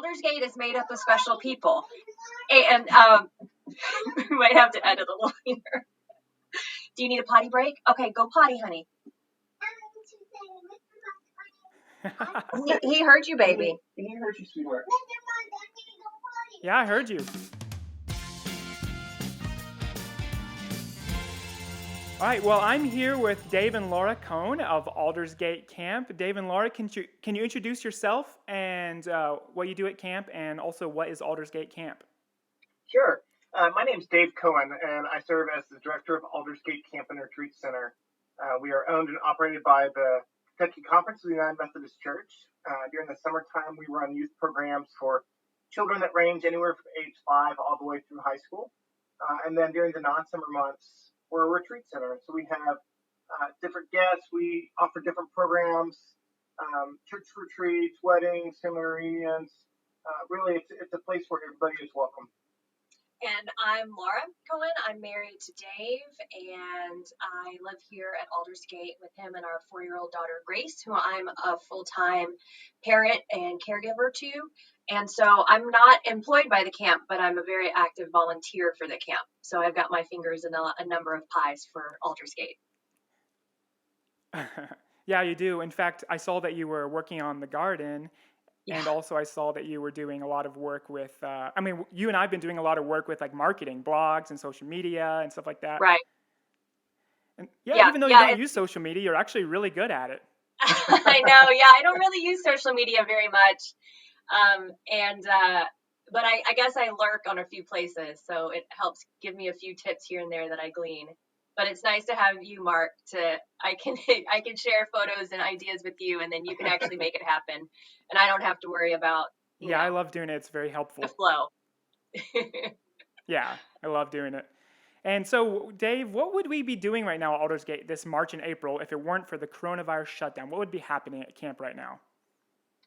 Aldersgate is made up of special people. And we might have to edit a little here. Do you need a potty break? Okay, go potty, honey. He heard you, baby. He heard you, sweetheart. Yeah, I heard you. All right, well, I'm here with Dave and Laura Cohn of Aldersgate Camp. Dave and Laura, can you introduce yourself and what you do at camp, and also what is Aldersgate Camp? Sure. My name's Dave Cohen, and I serve as the director of Aldersgate Camp and Retreat Center. We are owned and operated by the Kentucky Conference of the United Methodist Church. During the summertime, we run youth programs for children that range anywhere from age 5 all the way through high school. And then during the non-summer months, we're a retreat center. So we have different guests. We offer different programs, church retreats, weddings, family reunions. Really, it's a place where everybody is welcome. And I'm Laura Cohen. I'm married to Dave, and I live here at Aldersgate with him and our 4-year-old daughter, Grace, who I'm a full-time parent and caregiver to. And so I'm not employed by the camp, but I'm a very active volunteer for the camp. So I've got my fingers in a number of pies for Aldersgate. Yeah, you do. In fact, I saw that you were working on the garden. Yeah. And also I saw that you were doing a lot of work with, you and I have been doing a lot of work with like marketing, blogs and social media and stuff like that. Right. And even though you don't use social media, you're actually really good at it. I know. Yeah, I don't really use social media very much. But I guess I lurk on a few places, so it helps give me a few tips here and there that I glean. But it's nice to have you, Mark. I can share photos and ideas with you, and then you can actually make it happen, and I don't have to worry about. I love doing it. It's very helpful. The flow. Yeah, I love doing it. And so, Dave, what would we be doing right now at Aldersgate this March and April if it weren't for the coronavirus shutdown? What would be happening at camp right now?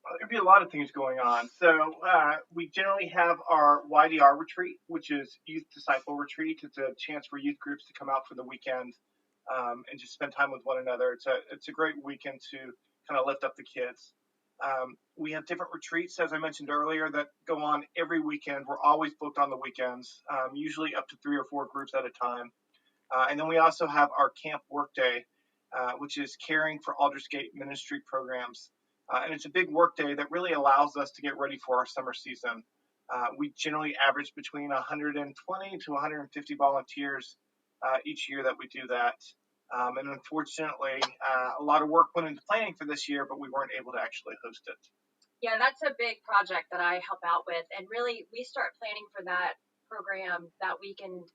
Well, there'd be a lot of things going on. So we generally have our YDR retreat, which is Youth Disciple Retreat. It's a chance for youth groups to come out for the weekend and just spend time with one another. It's a great weekend to kind of lift up the kids. We have different retreats, as I mentioned earlier, that go on every weekend. We're always booked on the weekends, usually up to 3 or 4 groups at a time. And then we also have our Camp Workday, which is caring for Aldersgate ministry programs. And it's a big work day that really allows us to get ready for our summer season. We generally average between 120 to 150 volunteers each year that we do that. And unfortunately, a lot of work went into planning for this year, but we weren't able to actually host it. Yeah, that's a big project that I help out with. And really, we start planning for that program, that weekend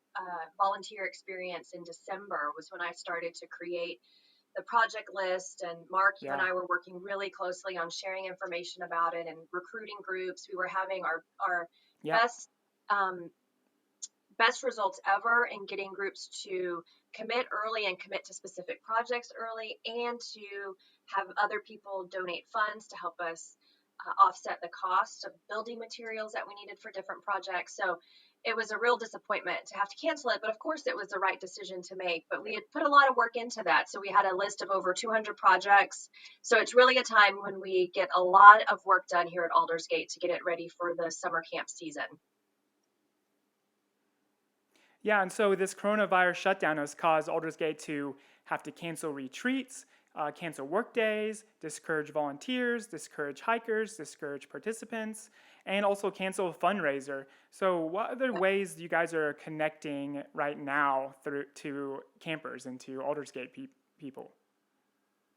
volunteer experience in December was when I started to create the project list, and Mark, you and I were working really closely on sharing information about it and recruiting groups. We were having our best results ever in getting groups to commit early and commit to specific projects early, and to have other people donate funds to help us offset the cost of building materials that we needed for different projects. So it was a real disappointment to have to cancel it, but of course it was the right decision to make. But we had put a lot of work into that. So we had a list of over 200 projects. So it's really a time when we get a lot of work done here at Aldersgate to get it ready for the summer camp season. Yeah, and so this coronavirus shutdown has caused Aldersgate to have to cancel retreats, cancel work days, discourage volunteers, discourage hikers, discourage participants, and also cancel a fundraiser. So what other ways you guys are connecting right now to campers and to Aldersgate people?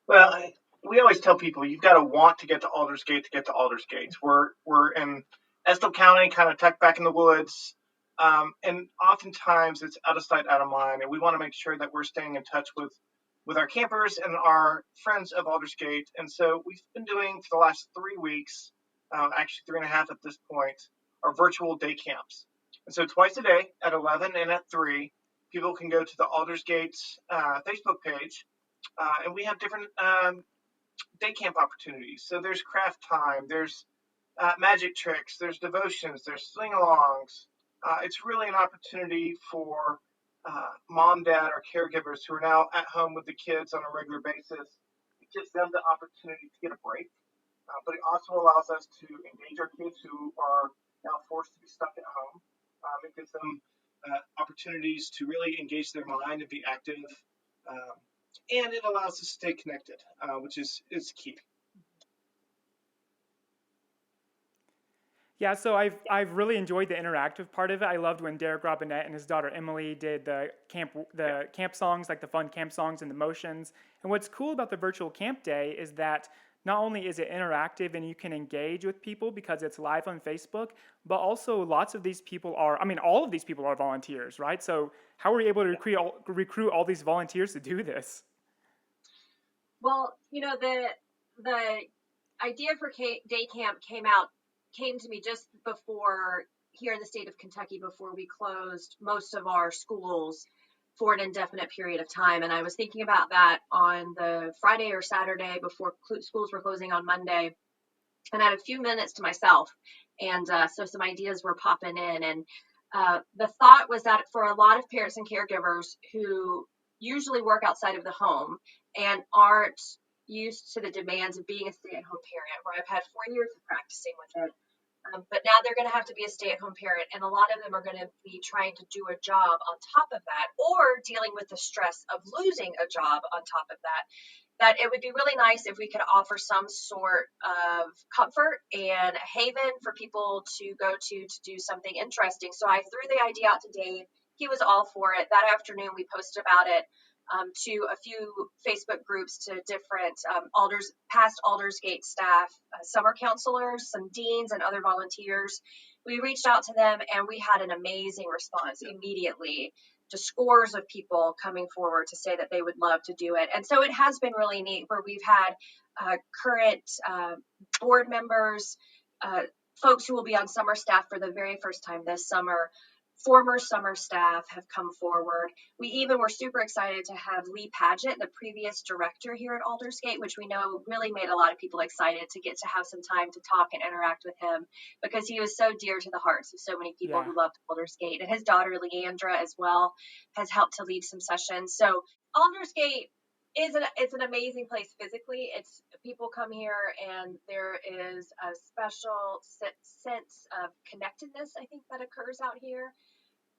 Well, we always tell people you've got to want to get to Aldersgate to get to Aldersgate. We're in Estill County, kind of tucked back in the woods, and oftentimes it's out of sight, out of mind, and we want to make sure that we're staying in touch with our campers and our friends of Aldersgate. And so we've been doing for the last 3 weeks, actually 3.5 at this point, our virtual day camps. And so twice a day at 11 and at 3, people can go to the Aldersgate Facebook page, and we have different day camp opportunities. So there's craft time, there's magic tricks, there's devotions, there's swing-alongs. It's really an opportunity for mom, dad, or caregivers who are now at home with the kids on a regular basis. It gives them the opportunity to get a break but it also allows us to engage our kids who are now forced to be stuck at home. It gives them opportunities to really engage their mind and be active, um, and it allows us to stay connected, which is key. Yeah, so I've really enjoyed the interactive part of it. I loved when Derek Robinette and his daughter Emily did the camp songs, like the fun camp songs and the motions. And what's cool about the virtual camp day is that not only is it interactive and you can engage with people because it's live on Facebook, but also lots of these people are, I mean, all of these people are volunteers, right? So how are you able to recruit all these volunteers to do this? Well, the idea for day camp came to me just before, here in the state of Kentucky, before we closed most of our schools for an indefinite period of time. And I was thinking about that on the Friday or Saturday before schools were closing on Monday. And I had a few minutes to myself. And so some ideas were popping in. And the thought was that for a lot of parents and caregivers who usually work outside of the home and aren't used to the demands of being a stay-at-home parent, where I've had 4 years of practicing with it, but now they're going to have to be a stay-at-home parent, and a lot of them are going to be trying to do a job on top of that, or dealing with the stress of losing a job on top of that, that it would be really nice if we could offer some sort of comfort and a haven for people to go to do something interesting. So I threw the idea out to Dave. He was all for it. That afternoon, we posted about it to a few Facebook groups, to different past Aldersgate staff, summer counselors, some deans, and other volunteers. We reached out to them, and we had an amazing response immediately. Just scores of people coming forward to say that they would love to do it. And so it has been really neat, where we've had current board members, folks who will be on summer staff for the very first time this summer. Former summer staff have come forward. We even were super excited to have Lee Paget, the previous director here at Aldersgate, which we know really made a lot of people excited to get to have some time to talk and interact with him, because he was so dear to the hearts of so many people who loved Aldersgate. And his daughter, Leandra, as well, has helped to lead some sessions. So Aldersgate it's an amazing place physically. It's people come here and there is a special sense of connectedness, I think, that occurs out here.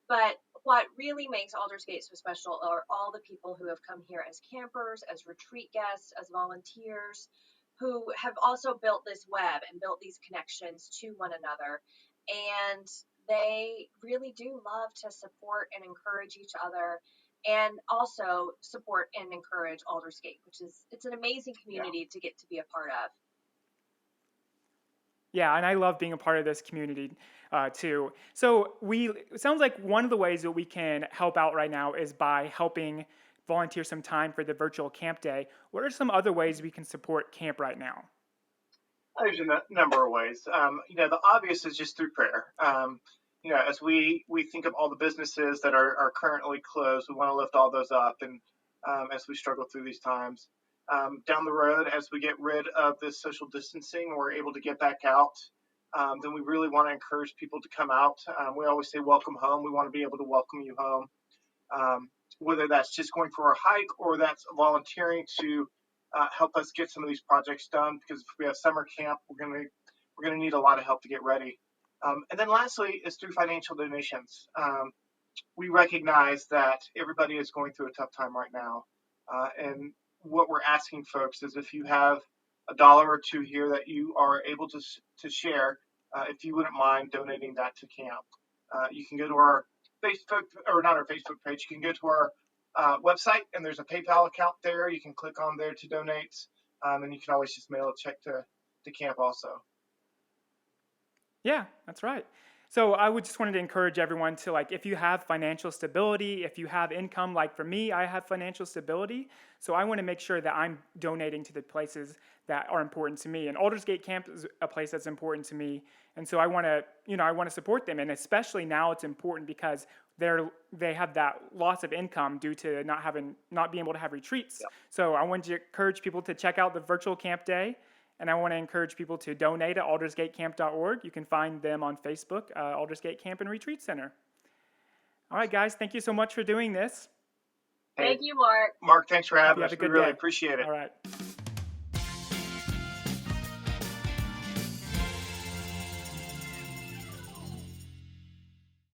But what really makes Aldersgate so special are all the people who have come here as campers, as retreat guests, as volunteers, who have also built this web and built these connections to one another. And they really do love to support and encourage each other, and also support and encourage Aldersgate, it's an amazing community to get to be a part of. Yeah, and I love being a part of this community too. So it sounds like one of the ways that we can help out right now is by helping volunteer some time for the virtual camp day. What are some other ways we can support camp right now? There's a number of ways. The obvious is just through prayer. As we think of all the businesses that are currently closed, we want to lift all those up, and as we struggle through these times. Down the road, as we get rid of this social distancing, we're able to get back out, then we really want to encourage people to come out. We always say welcome home. We want to be able to welcome you home, whether that's just going for a hike or that's volunteering to help us get some of these projects done, because if we have summer camp, we're going to need a lot of help to get ready. And then lastly is through financial donations. We recognize that everybody is going through a tough time right now, and what we're asking folks is, if you have $1 or $2 here that you are able to share, if you wouldn't mind donating that to camp. You can go to our Facebook, or not our Facebook page, you can go to our website, and there's a PayPal account there. You can click on there to donate, and you can always just mail a check to camp also. Yeah, that's right. So I would just wanted to encourage everyone to, if you have financial stability, if you have income, like for me, I have financial stability. So I want to make sure that I'm donating to the places that are important to me. And Aldersgate Camp is a place that's important to me. And so I want to support them. And especially now it's important because they have that loss of income due to not being able to have retreats. Yep. So I want to encourage people to check out the virtual camp day. And I want to encourage people to donate at aldersgatecamp.org. You can find them on Facebook, Aldersgate Camp and Retreat Center. All right, guys, thank you so much for doing this. Thank you, Mark. Mark, thanks for having us. We really appreciate it. All right.